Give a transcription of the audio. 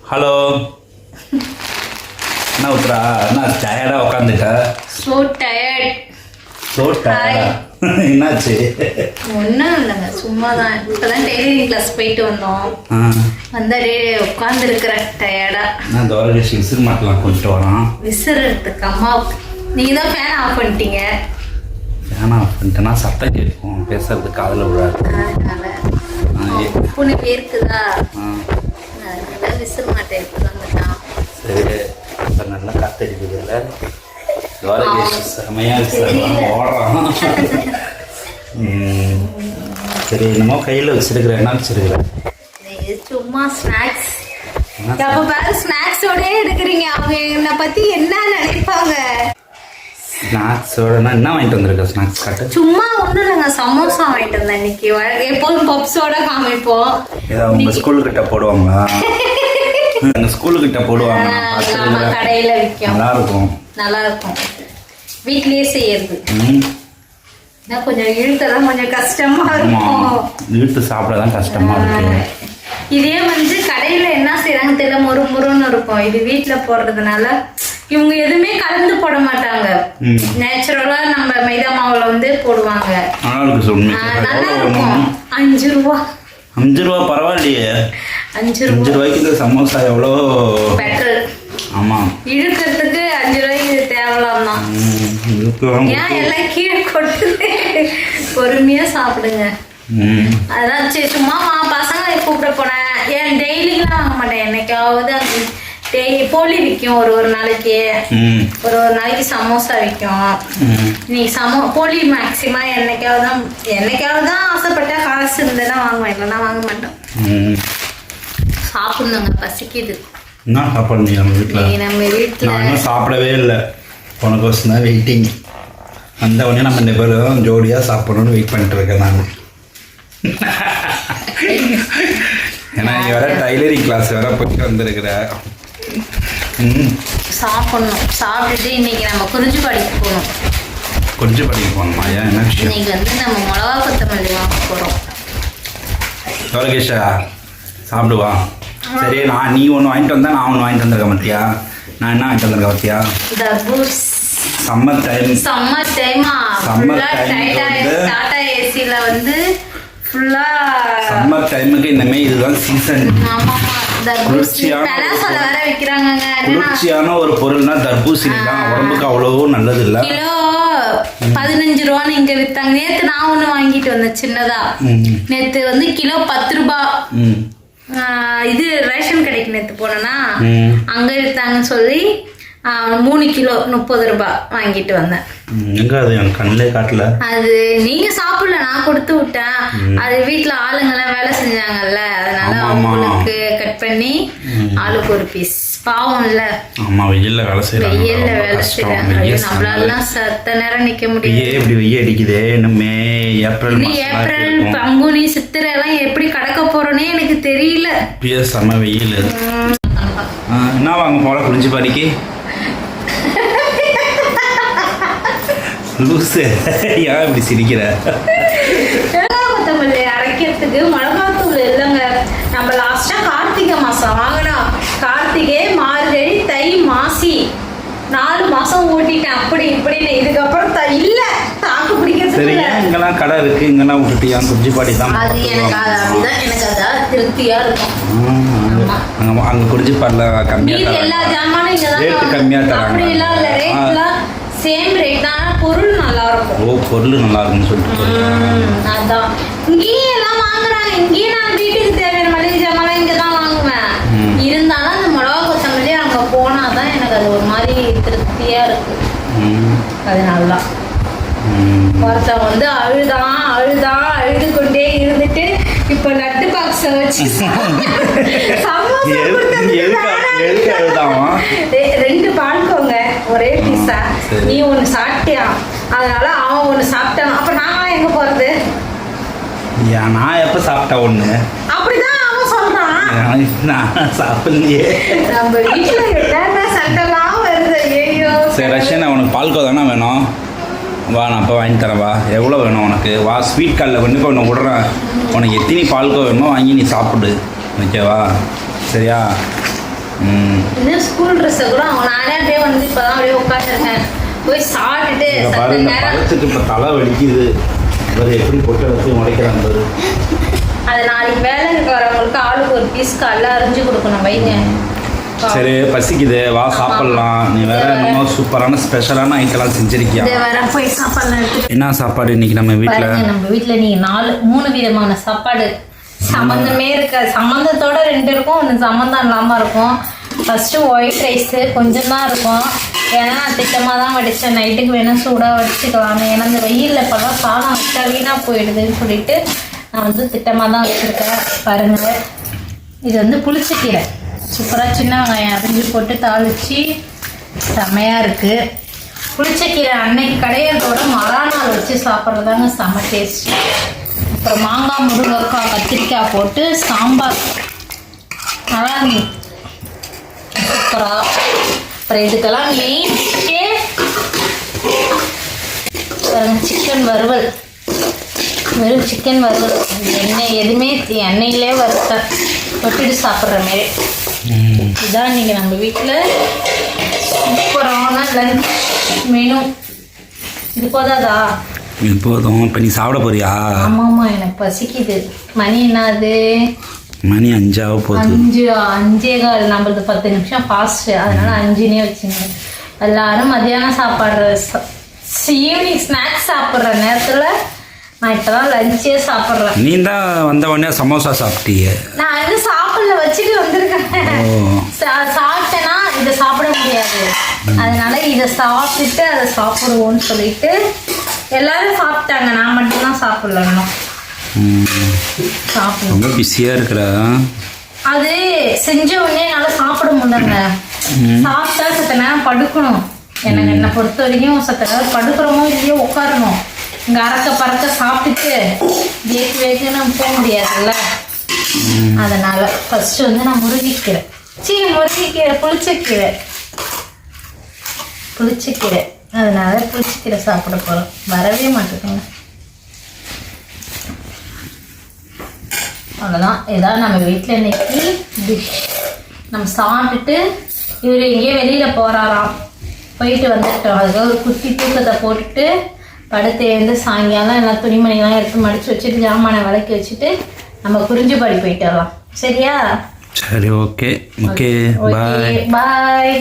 Hello. என்ன உத்ரா, என்ன டயர்டாக உட்காந்துட்ட? So tired. ஸோ டயர்டா? என்னாச்சு? ஒன்றும் இல்லைங்க, சும்மா தான். இப்போ தான் டெய்லரிங் கிளாஸ் போயிட்டு வந்தோம். வந்தாலே உட்காந்துருக்குறேன் டயர்டாக. நான் தோரகேஷ் விசிறு மாட்டலாம் கொண்டு வரான். விசிறதுக்கு அம்மாவுக்கு நீங்கள் தான் ஃபேன் ஆஃப் பண்ணிட்டீங்க. ஃபேன் ஆஃப் பண்ணிட்டேன்னா சத்தம் கேட்கும், பேசுறது காதில் விடாது. அதனால புண்ணு பேருக்குதா, அதனால விசிறு மாட்டை எடுத்து வந்துட்டான். சரி, இப்போ நல்லா காத்தடிக்குது இல்லை? தோரகேஷ் செமையாக விசிறு ஓடுறான். சரி, என்னமோ கையில் வச்சிருக்கிறேன். என்ன வச்சிருக்கிறேன்? சும்மா ஸ்நாக்ஸ். அப்போ பாரு, ஸ்நாக்ஸோடே எடுக்கிறீங்க. அவங்க என்னை பற்றி என்ன நினைப்பாங்க? ஸ்நாக்ஸோடனா என்ன வாங்கிட்டு வந்திருக்க? ஸ்நாக்ஸ் காட்டு. சும்மா ஒன்றும் இல்லைங்க, சமோசா வாங்கிட்டு வந்தேன் இன்னைக்கு. எப்போதும் பப்ஸோட காமிப்போம். ஏதாவது உங்கள் ஸ்கூலுக்கிட்ட போடுவாங்களா? எங்கள் ஸ்கூலுக்கிட்ட போடுவாங்க, கடையில் விற்கும். நல்லா இருக்கும். நல்லா இருக்கும், வீட்லயே செய்யறது. கொஞ்சம் இழுத்ததான் கொஞ்சம் கஷ்டமா இருக்கும். இழுத்து சாப்பிடதான் கஷ்டமா இருக்கு. இதே வந்து கடையில என்ன செய்யறாங்க தெரியல, முறுன்னு இருக்கும். இது வீட்டுல போடுறதுனால இவங்க எதுவுமே கலந்து போட மாட்டாங்க. நேச்சுரலா நம்ம மைதா மாவுல வந்து போடுவாங்க. நல்லா இருக்கும். 5 ரூபா. 5 ரூபா பரவாயில்லையே. 5 ரூபாய்க்கு இந்த சமோசா எவ்வளோ பெட்டர். ஆமா, இழுக்கிறதுக்கு 5 ரூபாய்க்கு தேவலாம் தான். ஏன் எல்லாம் கீழே கொட்டுது? பொறுமையா சாப்பிடுங்க. அதான் சரி, சும்மா பசங்களை கூப்பிட போனேன். ஏன் டெய்லிலாம் வாங்க மாட்டேன், என்னைக்காவது போலி விற்கும். ஒரு நாளைக்கு ஒரு நாளைக்கு சமோசா விற்கும். இன்னைக்கு போலி மேக்சிமம் என்னைக்காவது தான் ஆசைப்பட்டா காசு இருந்ததுன்னா வாங்குவேன், இல்லைன்னா வாங்க மாட்டோம். சாப்பிடணுங்க, பசிக்குது. என்ன சாப்பாடு நம்ம வீட்டில்? நான் இன்னும் சாப்பிடவே இல்லை, உனக்கு தான் வெயிட்டிங். அந்த உடனே நம்ம 2 பேரும் ஜோடியாக சாப்பிடணும்னு வெயிட் பண்ணிட்டு இருக்கேன் நான். ஏன்னா நீ வேற டைலரிங் கிளாஸ் வேற போயிட்டு வந்திருக்கிற. சாப்பிடணும். சாப்பிட்டுட்டு இன்னைக்கு நம்ம குறிஞ்சி படிக்க போகணும். குறிஞ்சி படிக்க போகணுமா? ஏன், என்ன விஷயம்? இன்னைக்கு வந்து நம்ம மிளகா கொத்தமல்லி வாங்க போகிறோம். தோரகேஷா, சாப்பிடுவா. சரி, நீ ஒன்று வாங்கிட்டு வந்தா, நான் ஒன்று வாங்கிட்டு வந்திருக்கேன் மத்தியா. நான் என்ன வாங்கிட்டு வந்திருக்கேன் மத்தியா? தர்பூஸ். சம்மர் டைமா டாடா ஏசில வந்து ஃபுல்லா சம்மர் டைமுக்கு இனிமே இதுதான் சீசன். குளிர்ச்சியான ஒரு பொருள்னா தர்பூசணி தான். உடம்புக்கு அவ்வளவோ நல்லது இல்ல. கிலோ 15 ரூபான்னு இங்க வித்தாங்க. நேத்து நான் ஒண்ணு வாங்கிட்டு வந்தேன் சின்னதா. நேத்து வந்து கிலோ 10 ரூபாய். இது ரேஷன் கடைக்கு நேத்து போனேன்னா அங்க வித்தாங்கன்னு சொல்லி 3 கிலோ 30 ரூபாய் வாங்கிட்டு வந்தேன். எங்க அது எனக்கு கண்ணிலே காட்டல. அது நீங்க சாப்பிடல, நான் கொடுத்து விட்டேன். அது வீட்டுல ஆளுங்கெல்லாம் வேலை செஞ்சாங்கல்ல, அதனால அவங்களுக்கு கட் பண்ணி ஆளுக்கு ஒரு பீஸ். பாவம் இல்ல. ஆமா, வெயில்ல வேலை செய்யறாங்க. நம்மளால சத்த நேரம் நிக்க முடியும். இப்படி வெயில் அடிக்குதே. இன்னுமே ஏப்ரல் பங்குனி சித்திரை எல்லாம் எப்படி கடக்க போறோன்னே எனக்கு தெரியல. செம வெயில். என்ன வாங்க போல குறிஞ்சி பாடிக்கு? லூசு, ஏன் இப்படி சிரிக்கிற? கொத்தமல்லி அரைக்கிறதுக்கு மிளகாத்தூள் இல்லைங்க. நம்ம லாஸ்டா கார்த்திகை மாசம் வாங்கினோம். கார்த்திகை, மார்கழி, தை, மாசி 4 மாசம் ஓட்டிட்டேன். அப்படி இப்படின்னு. இதுக்கப்புறம் இல்ல, தாக்கு பிடிக்கிறது. சரி, இங்கெல்லாம் கடை இருக்கு, இங்கெல்லாம் விட்டுட்டியா? குறிஞ்சி பாடி தான். அது எனக்கு அப்படிதான், எனக்கு அதான் திருப்தியா இருக்கும். அங்க குறிஞ்சி பாடில கம்மியா எல்லா ஜாமானும் ரேட்டு கம்மியா தராங்க. அப்படி எல்லாம் இல்ல, ரேட்லாம் சேம் ரேட் தான். பொருள் நல்லா இருக்கும். ஓ, பொருள் நல்லா இருக்கும்னு சொல்லிட்டு அதான் இங்கேயும் எல்லாம் வாங்குறாங்க. இங்கேயும் நான் வீட்டுக்கு தேவையான மளிகை ஜாமான் இங்க தான் வாங்குவேன். இருந்தாலும் அந்த மிளகா கொத்தமல்லி அங்க போனாதான் எனக்கு அது ஒரு மாதிரி திருப்தியா இருக்கு. அதனாலதான் ஒருத்தன் வந்து அழுது கொண்டே இருந்துட்டு இப்ப லட்டு பாக்ஸ வச்சு 2 பால்கோங்க ஒரே பீஸா. நீ ஒண்ணு சாப்பிட்டியா, அதனால அவன் ஒண்ணு சாப்பிட்டான். அப்ப நான் எங்க போறது? நான் எப்ப சாப்பிட்டா ஒண்ணு? அப்படிதான் அவன் சொல்றான். நான் சாப்பிடலையே. நம்ம வீட்டுல என்ன சண்டெல்லாம் வருது. ஐயோ. சரி ரஷ்யன், உனக்கு பால்கோ தானே வேணும்? வா, நான் அப்போ வாங்கி தரேன். வா, எவ்வளோ வேணும் உனக்கு? வா, ஸ்வீட் காலில் கொண்டு ஒன்று விட்றேன். உனக்கு எத்தனை பால்கோ வேணுமோ வாங்கி நீ சாப்பிடு, ஓகேவா? சரியா? இன்னும் ஸ்கூல் ட்ரெஸ்ஸை கூட நானே அப்படியே வந்து இப்போதான் அப்படியே உட்காந்துருக்கேன். போய் சாப்பிட்டுட்டு சத்த நேரம் இப்போ தலை வலிக்குது. அதை எப்படி போட்டு வச்சு உடைக்கிறாங்க. அது நாளைக்கு வேலைக்கு வரவங்களுக்கு ஆளுக்கு ஒரு பீஸ் காலைல அரைஞ்சு கொடுக்கணும். வைங்க. சரி பசிக்குது, வா சாப்பிடலாம். நீ வேற என்னமோ சூப்பரான ஸ்பெஷலான ஐட்டம்லாம் செஞ்சிருக்கியா? வேற போய் சாப்பிடலாம். என்ன சாப்பாடு இன்னைக்கு நம்ம வீட்டில்? நம்ம வீட்டில் நீ 3 விதமான சாப்பாடு. சம்மந்தமே இருக்காது. சம்மந்தத்தோட 2 இருக்கும், ஒன்று சம்மந்தம் இல்லாமல் இருக்கும். ஃபஸ்ட்டு ஒயிட் ரைஸு கொஞ்சம் தான் இருக்கும். ஏன்னா நான் திட்டமாக தான் வடித்தேன். நைட்டுக்கு வேணால் சூடாக வடிச்சுக்கலான்னு. ஏன்னா இந்த வெயிலில் இப்போல்லாம் சாதம் வச்சா வீணாக போயிடுதுன்னு சொல்லிட்டு நான் வந்து திட்டமாக தான் வச்சுருக்கேன். பாருங்கள், இது வந்து புளிச்சக்கீரை. சூப்பராக சின்ன வெங்காயம் அரிஞ்சு போட்டு தாளித்து செம்மையாக இருக்குது. புளிச்சக்கீரை அன்னைக்கு கடையிறதோட மறாநாள் வச்சு சாப்பிட்றதாங்க செம்ம டேஸ்ட். அப்புறம் மாங்காய், முருங்கைக்காய், கத்திரிக்காய் போட்டு சாம்பார் நல்லா இருந்துச்சு சூப்பராக. அப்புறம் இதுக்கெல்லாம் மெயின் சிக்கன் வறுவல். வெறும் சிக்கன் வறுவல். எண்ணெய் எதுவுமே எண்ணெயிலே வறுத்த தொட்டுட்டு சாப்பிட்ற மாரி. இதுதான் இன்றைக்கி நம்ம வீட்டில் சூப்பரான லஞ்ச் மெனு. இது போதாதா? இது போதும். இப்போ நீ சாப்பிட போறியா? ஆமாம்மா, எனக்கு பசிக்குது. மணி என்னது? மணி 5 ஆக போகுது. 5:15. நம்மளது 10 நிமிஷம் ஃபாஸ்ட்டு, அதனால 5னே வச்சுங்க. எல்லாரும் மத்தியானம் சாப்பாடுற ஈவினிங் ஸ்நாக்ஸ் சாப்பிட்ற நேரத்தில் நான் இப்போ தான் லஞ்சே சாப்பிட்றேன். நீ தான் வந்த உடனே சமோசா சாப்பிட்டிய. நான் வந்து சாப்பிடல, வச்சுட்டு வந்திருக்கேன். சாப்பிட்டேன்னா இதை சாப்பிட முடியாது, அதனால இதை சாப்பிட்டுட்டு அதை சாப்பிடுவோன்னு சொல்லிட்டு எல்லாரும் சாப்பிட்டாங்க. நான் மட்டும்தான் சாப்பிடலன்னு. ரொம்ப பிஸியாக இருக்கிற. அது செஞ்ச உடனே என்னால் சாப்பிட முடியலங்க. சாப்பிட்டா சத்த நேரம் படுக்கணும். எனக்கு என்னை பொறுத்த வரைக்கும் சத்த நேரம் படுக்கிறோமோ இல்லையோ உட்காரணும். இங்கே அறக்க பறக்க சாப்பிட்டுட்டு வேகுன்னு போக முடியாதுல்ல. அதனால ஃபர்ஸ்ட் வந்து நான் முருங்கைக்கீரை புளிச்சக்கீரை அதனால புளிச்சக்கீரை சாப்பிட போகிறோம். வரவே மாட்டேங்குங்க. அவ்வளோதான். இதான் நம்ம வீட்டில் இன்னைக்கு டிஷ். நம்ம சாப்பிட்டுட்டு இவர் எங்கேயோ வெளியில் போகிறாராம், போயிட்டு வந்துட்டோம். அதுக்காக ஒரு குட்டி தூக்கத்தை போட்டுட்டு படுத்து எழுந்து சாயங்காலம் எல்லாம் துணிமணிலாம் எடுத்து மடித்து வச்சுட்டு ஜாமானை விளக்கி வச்சுட்டு நம்ம குறிஞ்சிப்பாடி போயிட்டு வரலாம். சரியா? சரி, ஓகே. ஓகே, பாய்.